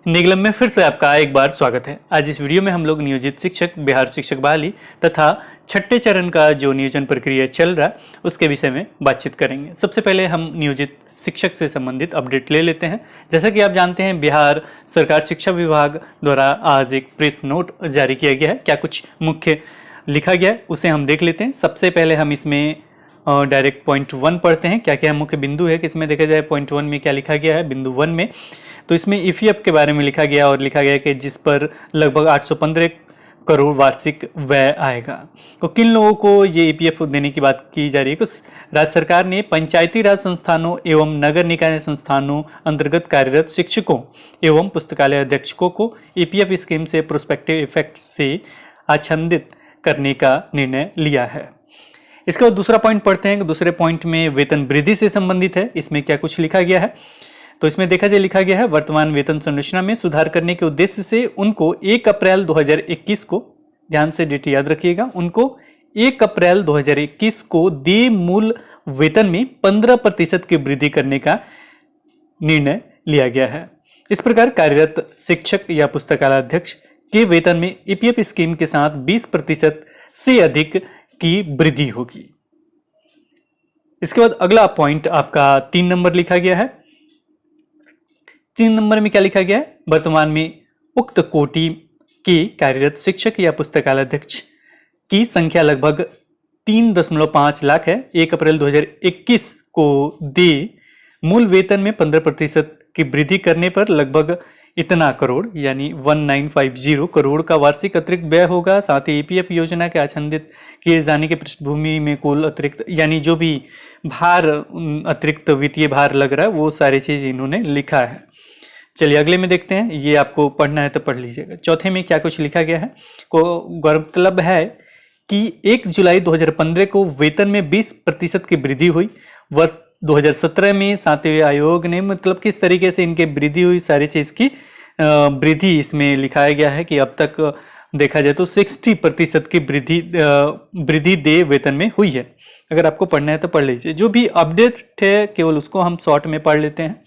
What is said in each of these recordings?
निगलम में फिर से आपका एक बार स्वागत है। आज इस वीडियो में हम लोग नियोजित शिक्षक, बिहार शिक्षक बहाली तथा छठे चरण का जो नियोजन प्रक्रिया चल रहा है उसके विषय में बातचीत करेंगे। सबसे पहले हम नियोजित शिक्षक से संबंधित अपडेट ले लेते हैं। जैसा कि आप जानते हैं, बिहार सरकार शिक्षा विभाग द्वारा आज एक प्रेस नोट जारी किया गया है। क्या कुछ मुख्य लिखा गया है उसे हम देख लेते हैं। सबसे पहले हम इसमें डायरेक्ट पॉइंट 1 पढ़ते हैं। क्या क्या मुख्य बिंदु है कि इसमें देखा जाए पॉइंट 1 में क्या लिखा गया है। बिंदु 1 में तो इसमें ईपीएफ के बारे में लिखा गया और लिखा गया कि जिस पर लगभग 815 करोड़ वार्षिक व्यय आएगा। तो किन लोगों को ये ईपीएफ देने की बात की जा रही है? कुछ राज्य सरकार ने पंचायती राज संस्थानों एवं नगर निकाय संस्थानों अंतर्गत कार्यरत शिक्षकों एवं पुस्तकालय अध्यक्षकों को ईपीएफ स्कीम से प्रोस्पेक्टिव इफेक्ट से आच्छादित करने का निर्णय लिया है। इसके बाद दूसरा पॉइंट पढ़ते हैं। दूसरे पॉइंट में वेतन वृद्धि से संबंधित है। इसमें क्या कुछ लिखा गया है तो इसमें देखा जाए लिखा गया है वर्तमान वेतन संरचना में सुधार करने के उद्देश्य से उनको 1 अप्रैल 2021 को, ध्यान से डेट याद रखिएगा, उनको 1 अप्रैल 2021 को देय मूल वेतन में 15% की वृद्धि करने का निर्णय लिया गया है। इस प्रकार कार्यरत शिक्षक या पुस्तकालय अध्यक्ष के वेतन में ईपीएफ स्कीम के साथ 20% से अधिक की वृद्धि होगी। इसके बाद अगला पॉइंट आपका 3 नंबर लिखा गया है। 3 नंबर में क्या लिखा गया है? वर्तमान में उक्त कोटि के कार्यरत शिक्षक या पुस्तकालय अध्यक्ष की संख्या लगभग 3.5 लाख है। 1 अप्रैल 2021 को दे मूल वेतन में 15% की वृद्धि करने पर लगभग इतना करोड़ यानी 1950 करोड़ का वार्षिक अतिरिक्त व्यय होगा। साथ ही ईपीएफ योजना के आच्छादित किए जाने की पृष्ठभूमि में कुल अतिरिक्त यानी जो भी भार, अतिरिक्त वित्तीय भार लग रहा है वो सारी चीज इन्होंने लिखा है। चलिए अगले में देखते हैं। ये आपको पढ़ना है तो पढ़ लीजिएगा। चौथे में क्या कुछ लिखा गया है को गौरतलब है कि 1 जुलाई 2015 को वेतन में 20% की वृद्धि हुई। वर्ष 2017 में 7वें आयोग ने मतलब किस तरीके से इनके वृद्धि हुई, सारी चीज की वृद्धि इसमें लिखाया गया है कि अब तक देखा जाए तो 60% की वृद्धि दे वेतन में हुई है। अगर आपको पढ़ना है तो पढ़ लीजिए। जो भी अपडेट है केवल उसको हम शॉर्ट में पढ़ लेते हैं।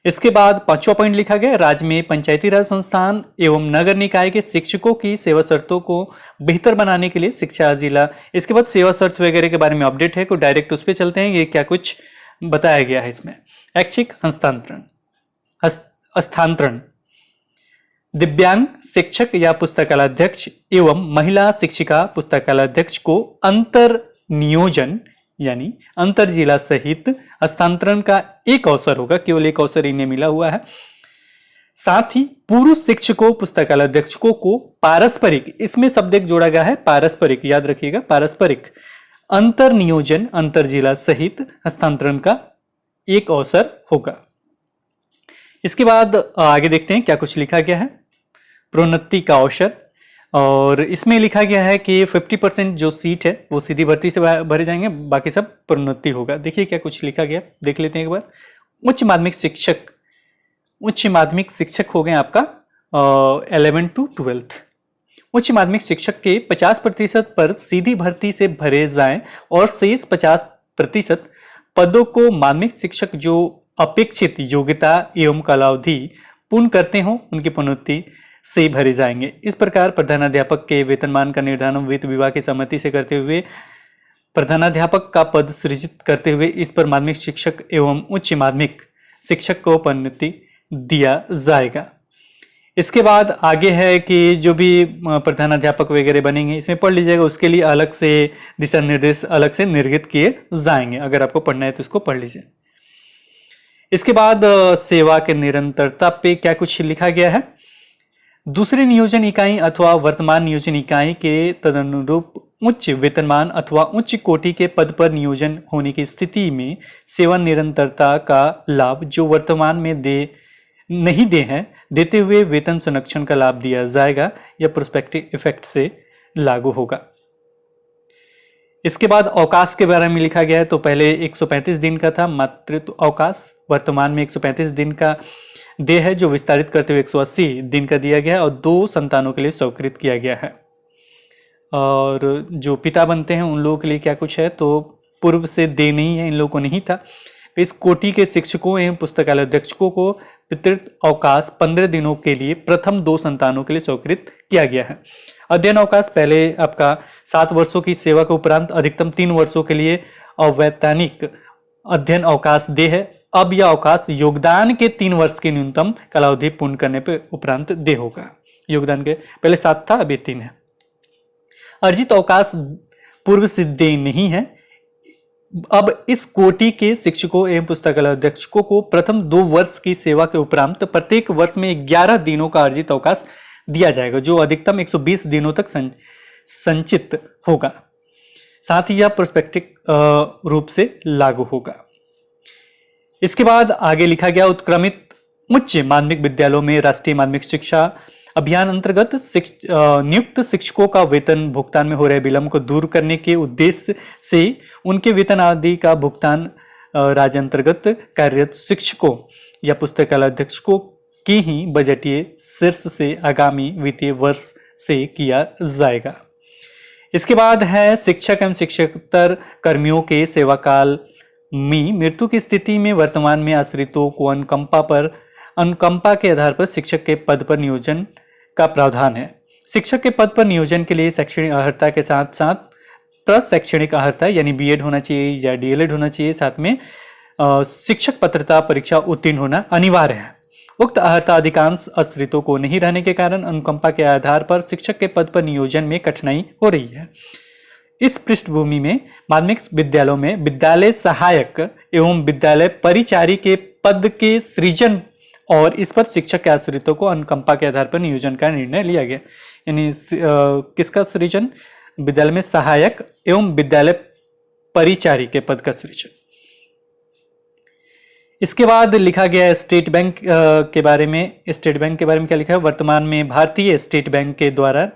इसके बाद 5वां पॉइंट लिखा गया, राज्य में पंचायती राज संस्थान एवं नगर निकाय के शिक्षकों की सेवा शर्तों को बेहतर बनाने के लिए शिक्षा जिला। इसके बाद सेवा शर्त वगैरह के बारे में अपडेट है को डायरेक्ट उस पर चलते हैं। ये क्या कुछ बताया गया है इसमें। ऐच्छिक हस्तांतरण दिव्यांग शिक्षक या पुस्तकालय अध्यक्ष एवं महिला शिक्षिका पुस्तकालय अध्यक्ष को अंतर नियोजन यानी अंतर जिला सहित हस्तांतरण का एक अवसर होगा। केवल एक अवसर इन्हें मिला हुआ है। साथ ही पुरुष शिक्षकों पुस्तकालय अध्यक्षकों को पारस्परिक, इसमें शब्द एक जोड़ा गया है पारस्परिक, याद रखिएगा पारस्परिक अंतर नियोजन अंतर जिला सहित हस्तांतरण का एक अवसर होगा। इसके बाद आगे देखते हैं क्या कुछ लिखा गया है। प्रोन्नति का अवसर, और इसमें लिखा गया है कि 50% जो सीट है वो सीधी भर्ती से भरे जाएंगे, बाकी सब प्रोन्नति होगा। देखिए क्या कुछ लिखा गया, देख लेते हैं एक बार। उच्च माध्यमिक शिक्षक हो गए आपका 11 to 12। उच्च माध्यमिक शिक्षक के 50% पर सीधी भर्ती से भरे जाएं और शेष 50% पदों को माध्यमिक शिक्षक जो अपेक्षित योग्यता एवं कालावधि पूर्ण करते हों उनकी प्रोन्नति से भरे जाएंगे। इस प्रकार प्रधानाध्यापक के वेतनमान का निर्धारण वित्त विभाग की सहमति से करते हुए प्रधानाध्यापक का पद सृजित करते हुए इस पर माध्यमिक शिक्षक एवं उच्च माध्यमिक शिक्षक को प्रोन्नति दिया जाएगा। इसके बाद आगे है कि जो भी प्रधानाध्यापक वगैरह बनेंगे इसमें पढ़ लीजिएगा, उसके लिए अलग से दिशा निर्देश अलग से निर्गत किए जाएंगे। अगर आपको पढ़ना है तो इसको पढ़ लीजिए। इसके बाद सेवा के निरंतरता पे क्या कुछ लिखा गया है। दूसरी नियोजन इकाई अथवा वर्तमान नियोजन इकाई के तदनुरूप उच्च वेतनमान अथवा उच्च कोटि के पद पर नियोजन होने की स्थिति में सेवा निरंतरता का लाभ जो वर्तमान में नहीं देते हुए वेतन संरक्षण का लाभ दिया जाएगा या प्रोस्पेक्टिव इफेक्ट से लागू होगा। इसके बाद अवकाश के बारे में लिखा गया है। तो पहले 135 दिन का था मातृत्व अवकाश, वर्तमान में 135 दिन का दे है जो विस्तारित करते हुए 180 दिन का दिया गया है और 2 संतानों के लिए स्वीकृत किया गया है। और जो पिता बनते हैं उन लोगों के लिए क्या कुछ है तो पूर्व से दे नहीं है, इन लोगों को नहीं था। इस कोटि के शिक्षकों एवं पुस्तकालय अध्यक्षकों को पितृत्व अवकाश 15 दिनों के लिए प्रथम 2 संतानों के लिए स्वीकृत किया गया है। अध्ययन अवकाश पहले आपका 7 वर्षों की सेवा के उपरांत अधिकतम 3 वर्षों के लिए अवैतनिक अध्ययन अवकाश दे है। अब यह अवकाश योगदान के 3 वर्ष की न्यूनतम कालावधि पूर्ण करने पर उपरांत दे होगा। योगदान के पहले 7 था, अभी 3 है। अर्जित अवकाश पूर्व सिद्ध नहीं है। अब इस कोटि के शिक्षकों एवं पुस्तकालय अध्यक्षकों को प्रथम 2 वर्ष की सेवा के उपरांत प्रत्येक वर्ष में 11 दिनों का अर्जित अवकाश दिया जाएगा, जो अधिकतम 120 दिनों तक संचित होगा। साथ ही यह प्रोस्पेक्टिव रूप से लागू होगा। इसके बाद आगे लिखा गया, उत्क्रमित उच्च माध्यमिक विद्यालयों में राष्ट्रीय माध्यमिक शिक्षा अभियान अंतर्गत नियुक्त शिक्षकों का वेतन भुगतान में हो रहे विलंब को दूर करने के उद्देश्य से उनके वेतन आदि का भुगतान राज्य अंतर्गत कार्यरत शिक्षकों या पुस्तकालय अध्यक्षकों के ही बजटीय शीर्ष से आगामी वित्तीय वर्ष से किया जाएगा। इसके बाद है, शिक्षक एवं शिक्षकेतर कर्मियों के सेवा काल में मृत्यु की स्थिति में वर्तमान में आश्रितों को अनुकंपा के आधार पर शिक्षक के पद पर नियोजन का प्रावधान है। शिक्षक के पद पर नियोजन के लिए शैक्षणिक अर्हता के साथ साथ प्रशैक्षणिक अर्हता यानी बीएड होना चाहिए या डीएलएड होना चाहिए, साथ में शिक्षक पात्रता परीक्षा उत्तीर्ण होना अनिवार्य है। उक्त अर्हता अधिकांश आश्रितों को नहीं रहने के कारण अनुकंपा के आधार पर शिक्षक के पद पर नियोजन में कठिनाई हो रही है। इस पृष्ठभूमि में माध्यमिक विद्यालयों में विद्यालय सहायक एवं विद्यालय परिचारी के पद के सृजन और इस पर शिक्षक के आश्रितों को अनुकंपा के आधार पर नियोजन का निर्णय लिया गया। यानी किसका सृजन? विद्यालय में सहायक एवं विद्यालय परिचारी के पद का सृजन। इसके बाद लिखा गया स्टेट बैंक के बारे में। स्टेट बैंक के बारे में क्या लिखा है? वर्तमान में भारतीय स्टेट बैंक के द्वारा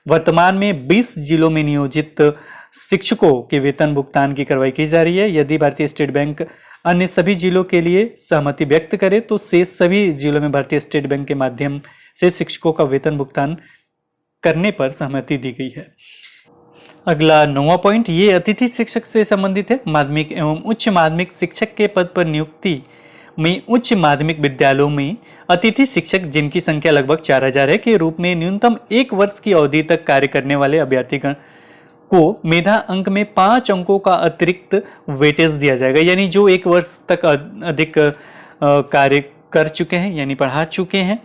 वर्तमान में 20 जिलों में नियोजित शिक्षकों के वेतन भुगतान की कार्रवाई की जा रही है। यदि भारतीय स्टेट बैंक अन्य सभी जिलों के लिए सहमति व्यक्त करे तो शेष सभी जिलों में भारतीय स्टेट बैंक के माध्यम से शिक्षकों का वेतन भुगतान करने पर सहमति दी गई है। अगला 9वां पॉइंट, ये अतिथि शिक्षक से संबंधित है। माध्यमिक एवं उच्च माध्यमिक शिक्षक के पद पर नियुक्ति में उच्च माध्यमिक विद्यालयों में अतिथि शिक्षक जिनकी संख्या लगभग 4000 है के रूप में न्यूनतम 1 वर्ष की अवधि तक कार्य करने वाले अभ्यर्थीगण को मेधा अंक में 5 अंकों का अतिरिक्त वेटेज दिया जाएगा। यानी जो 1 वर्ष तक अधिक कार्य कर चुके हैं यानी पढ़ा चुके हैं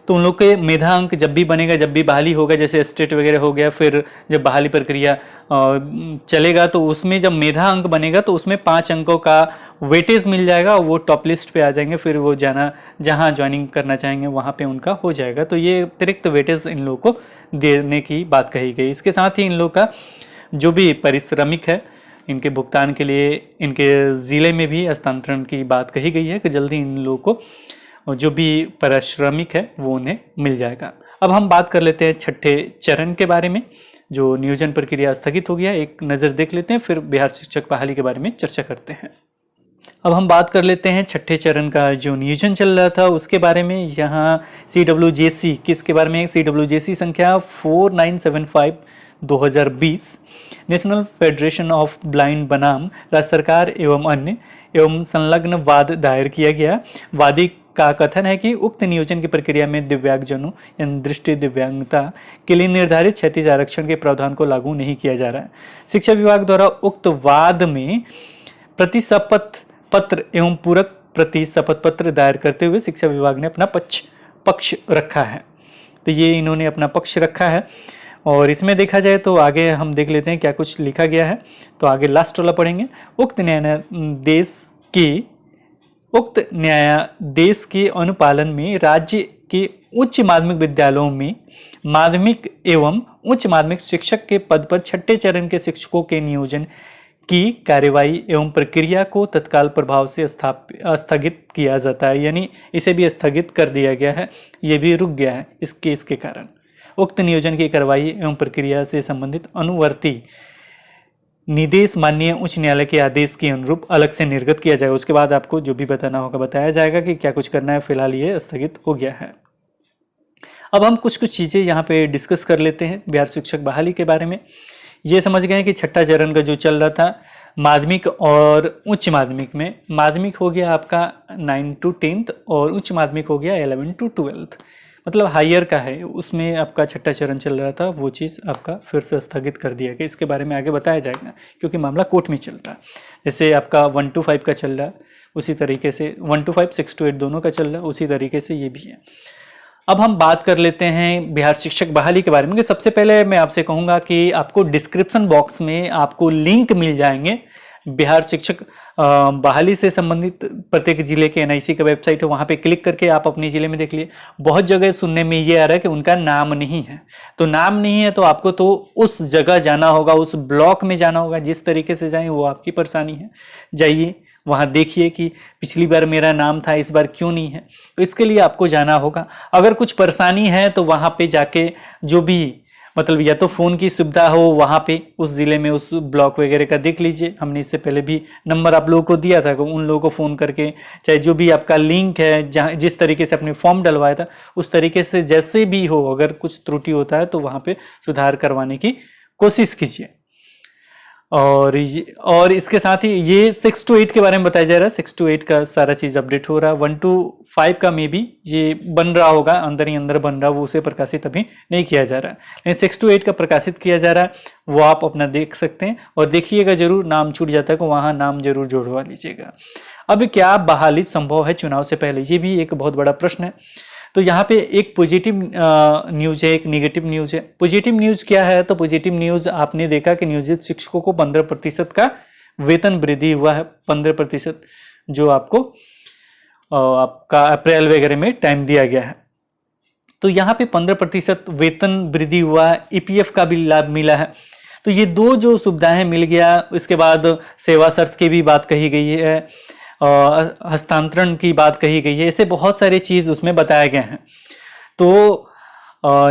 तो उन लोग के मेधा अंक जब भी बनेगा, जब भी बहाली होगा, जैसे स्टेट वगैरह हो गया, फिर जब बहाली प्रक्रिया चलेगा तो उसमें जब मेधा अंक बनेगा तो उसमें 5 अंकों का वेटेज मिल जाएगा। वो टॉप लिस्ट पे आ जाएंगे, फिर वो जहाँ ज्वाइनिंग करना चाहेंगे वहाँ पे उनका हो जाएगा। तो ये अतिरिक्त वेटेज इन लोगों को देने की बात कही गई। इसके साथ ही इन लोग का जो भी परिश्रमिक है इनके भुगतान के लिए इनके ज़िले में भी हस्तांतरण की बात कही गई है कि जल्दी इन लोगों को जो भी परिश्रमिक है वो उन्हें मिल जाएगा। अब हम बात कर लेते हैं छठे चरण के बारे में, जो नियोजन प्रक्रिया स्थगित हो गया। एक नज़र देख लेते हैं, फिर बिहार शिक्षक बहाली के बारे में चर्चा करते हैं। अब हम बात कर लेते हैं छठे चरण का जो नियोजन चल रहा था उसके बारे में। यहाँ CWJC किसके बारे में? CWJC संख्या 4975/2020 नेशनल फेडरेशन ऑफ ब्लाइंड बनाम राज्य सरकार एवं अन्य एवं संलग्न वाद दायर किया गया। वादी का कथन है कि उक्त नियोजन की प्रक्रिया में दिव्यांगजनों यानी दृष्टि दिव्यांगता के लिए निर्धारित क्षैतिज आरक्षण के प्रावधान को लागू नहीं किया जा रहा है। शिक्षा विभाग द्वारा उक्त वाद में प्रति शपथ पत्र एवं पूरक प्रति शपथ पत्र दायर करते हुए शिक्षा विभाग ने अपना पक्ष रखा है। तो ये इन्होंने अपना पक्ष रखा है और इसमें देखा जाए तो आगे हम देख लेते हैं क्या कुछ लिखा गया है। तो आगे लास्ट वाला पढ़ेंगे। उक्त न्यायादेश के अनुपालन में राज्य के उच्च माध्यमिक विद्यालयों में माध्यमिक एवं उच्च माध्यमिक शिक्षक के पद पर छठे चरण के शिक्षकों के नियोजन की कार्यवाही एवं प्रक्रिया को तत्काल प्रभाव से स्थगित किया जाता है। यानी इसे भी स्थगित कर दिया गया है, ये भी रुक गया है इसके कारण। उक्त नियोजन की कार्यवाही एवं प्रक्रिया से संबंधित अनुवर्ती निर्देश माननीय उच्च न्यायालय के आदेश के अनुरूप अलग से निर्गत किया जाएगा। उसके बाद आपको जो भी बताना होगा बताया जाएगा कि क्या कुछ करना है। फिलहाल ये स्थगित हो गया है। अब हम कुछ चीज़ें यहाँ पे डिस्कस कर लेते हैं बिहार शिक्षक बहाली के बारे में। ये समझ गए कि छठा चरण का जो चल रहा था माध्यमिक और उच्च माध्यमिक में, माध्यमिक हो गया आपका 9 to 10th और उच्च माध्यमिक हो गया 11 to 12th, मतलब हायर का है, उसमें आपका छठा चरण चल रहा था, वो चीज़ आपका फिर से स्थगित कर दिया गया। इसके बारे में आगे बताया जाएगा क्योंकि मामला कोर्ट में चल रहा है। जैसे आपका 1 to 5 का चल रहा है, उसी तरीके से 1 to 5, 6 to 8 दोनों का चल रहा है, उसी तरीके से ये भी है। अब हम बात कर लेते हैं बिहार शिक्षक बहाली के बारे में। सबसे पहले मैं आपसे कहूँगा कि आपको डिस्क्रिप्शन बॉक्स में आपको लिंक मिल जाएंगे बिहार शिक्षक बहाली से संबंधित प्रत्येक जिले के एनआईसी का वेबसाइट है, वहाँ पे क्लिक करके आप अपने ज़िले में देख लिए। बहुत जगह सुनने में ये आ रहा है कि उनका नाम नहीं है, तो नाम नहीं है तो आपको तो उस जगह जाना होगा, उस ब्लॉक में जाना होगा। जिस तरीके से जाएं वो आपकी परेशानी है, जाइए वहाँ देखिए कि पिछली बार मेरा नाम था, इस बार क्यों नहीं है, तो इसके लिए आपको जाना होगा। अगर कुछ परेशानी है तो वहाँ पे जाके जो भी मतलब या तो फ़ोन की सुविधा हो वहाँ पे उस ज़िले में उस ब्लॉक वगैरह का देख लीजिए। हमने इससे पहले भी नंबर आप लोगों को दिया था, उन लोगों को फ़ोन करके चाहे जो भी आपका लिंक है, जहाँ जिस तरीके से आपने फॉर्म डलवाया था उस तरीके से जैसे भी हो, अगर कुछ त्रुटि होता है तो वहाँ पे सुधार करवाने की कोशिश कीजिए। और इसके साथ ही ये 6 to 8 के बारे में बताया जा रहा है। 6 to 8 का सारा चीज़ अपडेट हो रहा है। 1 to 5 का में भी ये बन रहा होगा, अंदर ही अंदर बन रहा, वो उसे प्रकाशित अभी नहीं किया जा रहा है, लेकिन 6 to 8 का प्रकाशित किया जा रहा है, वो आप अपना देख सकते हैं और देखिएगा जरूर। नाम छूट जाता है तो वहाँ नाम जरूर जोड़वा लीजिएगा। अब क्या बहाली संभव है चुनाव से पहले, ये भी एक बहुत बड़ा प्रश्न है। तो यहाँ पे एक पॉजिटिव न्यूज़ है, एक नेगेटिव न्यूज़ है। पॉजिटिव न्यूज़ क्या है, तो पॉजिटिव न्यूज़ आपने देखा कि नियोजित शिक्षकों को 15% का वेतन वृद्धि हुआ है। 15% जो आपको आपका अप्रैल वगैरह में टाइम दिया गया है, तो यहाँ पे 15% वेतन वृद्धि हुआ है। ईपीएफ का भी लाभ मिला है, तो ये दो जो सुविधाएं मिल गया। इसके बाद सेवा शर्त की भी बात कही गई है, हस्तांतरण की बात कही गई है, ऐसे बहुत सारी चीज़ उसमें बताया गया है। तो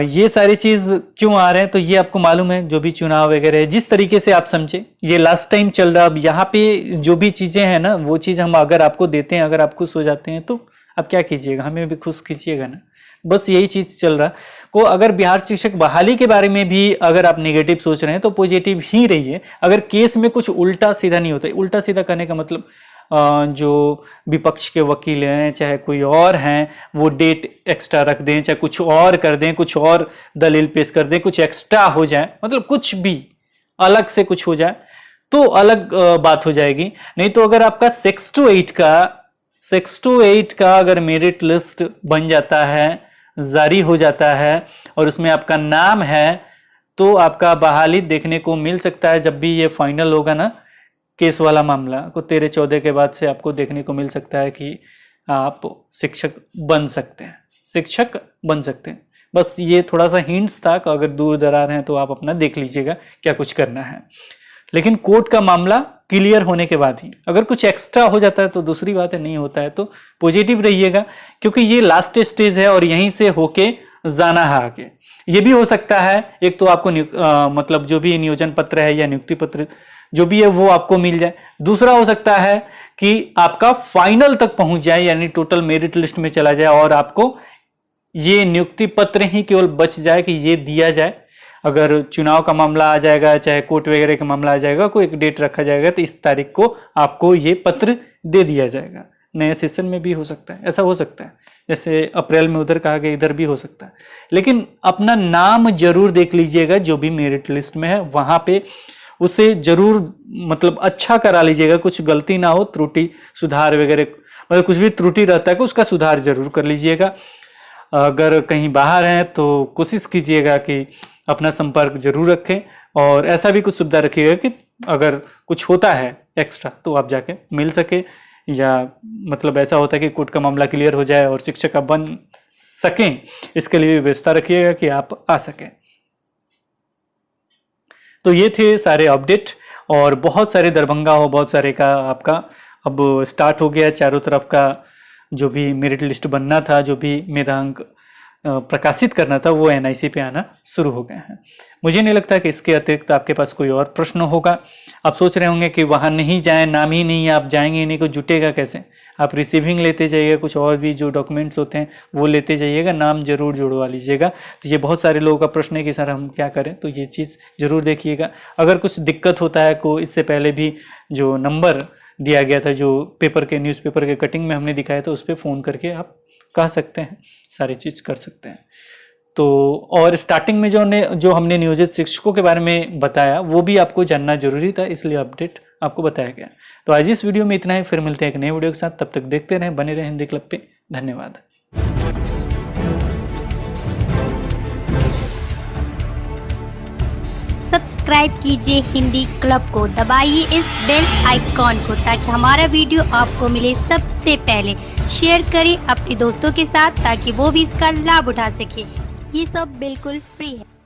ये सारी चीज़ क्यों आ रहे हैं, तो ये आपको मालूम है, जो भी चुनाव वगैरह जिस तरीके से आप समझे, ये लास्ट टाइम चल रहा। अब यहाँ पे जो भी चीज़ें हैं ना, वो चीज़ हम अगर आपको देते हैं, अगर आप खुश हो जाते हैं तो आप क्या कीजिएगा, हमें भी खुश कीजिएगा ना। बस यही चीज़ चल रहा को। अगर बिहार शिक्षक बहाली के बारे में भी अगर आप नेगेटिव सोच रहे हैं तो पॉजिटिव ही रहिए। अगर केस में कुछ उल्टा सीधा नहीं होता, उल्टा सीधा करने का मतलब जो विपक्ष के वकील हैं चाहे कोई और हैं, वो डेट एक्स्ट्रा रख दें, चाहे कुछ और कर दें, कुछ और दलील पेश कर दें, कुछ एक्स्ट्रा हो जाए, मतलब कुछ भी अलग से कुछ हो जाए तो अलग बात हो जाएगी। नहीं तो अगर आपका 6 to 8 का अगर मेरिट लिस्ट बन जाता है, जारी हो जाता है और उसमें आपका नाम है, तो आपका बहाली देखने को मिल सकता है। जब भी ये फाइनल होगा ना केस वाला मामला को 13-14 के बाद से आपको देखने को मिल सकता है कि आप शिक्षक बन सकते हैं, बस ये थोड़ा सा हिंट्स था। अगर दूर दरार हैं तो आप अपना देख लीजिएगा क्या कुछ करना है। लेकिन कोर्ट का मामला क्लियर होने के बाद ही, अगर कुछ एक्स्ट्रा हो जाता है तो दूसरी बात है, नहीं होता है तो पॉजिटिव रहिएगा, क्योंकि ये लास्ट स्टेज है और यहीं से होके जाना है आगे। ये भी हो सकता है एक तो आपको मतलब जो भी नियोजन पत्र है या नियुक्ति पत्र जो भी है वो आपको मिल जाए। दूसरा हो सकता है कि आपका फाइनल तक पहुंच जाए, यानी टोटल मेरिट लिस्ट में चला जाए और आपको ये नियुक्ति पत्र ही केवल बच जाए कि ये दिया जाए। अगर चुनाव का मामला आ जाएगा, चाहे कोर्ट वगैरह का मामला आ जाएगा, कोई एक डेट रखा जाएगा तो इस तारीख को आपको ये पत्र दे दिया जाएगा। नए सेशन में भी हो सकता है, ऐसा हो सकता है, जैसे अप्रैल में उधर कहा गया, इधर भी हो सकता है। लेकिन अपना नाम जरूर देख लीजिएगा, जो भी मेरिट लिस्ट में है वहां पे उसे जरूर मतलब अच्छा करा लीजिएगा, कुछ गलती ना हो, त्रुटि सुधार वगैरह, मतलब कुछ भी त्रुटि रहता है कि उसका सुधार जरूर कर लीजिएगा। अगर कहीं बाहर हैं तो कोशिश कीजिएगा कि अपना संपर्क जरूर रखें, और ऐसा भी कुछ सुविधा रखिएगा कि अगर कुछ होता है एक्स्ट्रा तो आप जाके मिल सके, या मतलब ऐसा होता है कि कोर्ट का मामला क्लियर हो जाए और शिक्षक आप बन सकें, इसके लिए व्यवस्था रखिएगा कि आप आ सकें। तो ये थे सारे अपडेट, और बहुत सारे दरभंगा हो, बहुत सारे का आपका अब स्टार्ट हो गया। चारों तरफ का जो भी मेरिट लिस्ट बनना था, जो भी मेधांक प्रकाशित करना था वो NIC पे आना शुरू हो गए हैं। मुझे नहीं लगता कि इसके अतिरिक्त आपके पास कोई और प्रश्न होगा। आप सोच रहे होंगे कि वहाँ नहीं जाए, नाम ही नहीं है, आप जाएंगे नहीं, कुछ जुटेगा कैसे। आप रिसीविंग लेते जाइएगा, कुछ और भी जो डॉक्यूमेंट्स होते हैं वो लेते जाइएगा, नाम जरूर जुड़वा लीजिएगा। तो ये बहुत सारे लोगों का प्रश्न है कि सर हम क्या करें, तो ये चीज़ जरूर देखिएगा। अगर कुछ दिक्कत होता है को इससे पहले भी जो नंबर दिया गया था, जो पेपर के न्यूज़पेपर के कटिंग में हमने दिखाया था, उस पर फ़ोन करके आप कह सकते हैं, सारी चीज़ कर सकते हैं। तो और स्टार्टिंग में जो हमने नियोजित शिक्षकों के बारे में बताया वो भी आपको जानना जरूरी था, इसलिए अपडेट आपको बताया गया। तो आज इस वीडियो में इतना ही, फिर मिलते हैं एक नए वीडियो के साथ। तब तक देखते रहें, बने रहें हिंदी क्लब पे। धन्यवाद। सब्सक्राइब कीजिए हिंदी क्लब को, दबाइए इस बेल आइकॉन को ताकि हमारा वीडियो आपको मिले सबसे पहले। शेयर करें अपने दोस्तों के साथ ताकि वो भी इसका लाभ उठा सके। ये सब बिल्कुल फ्री है।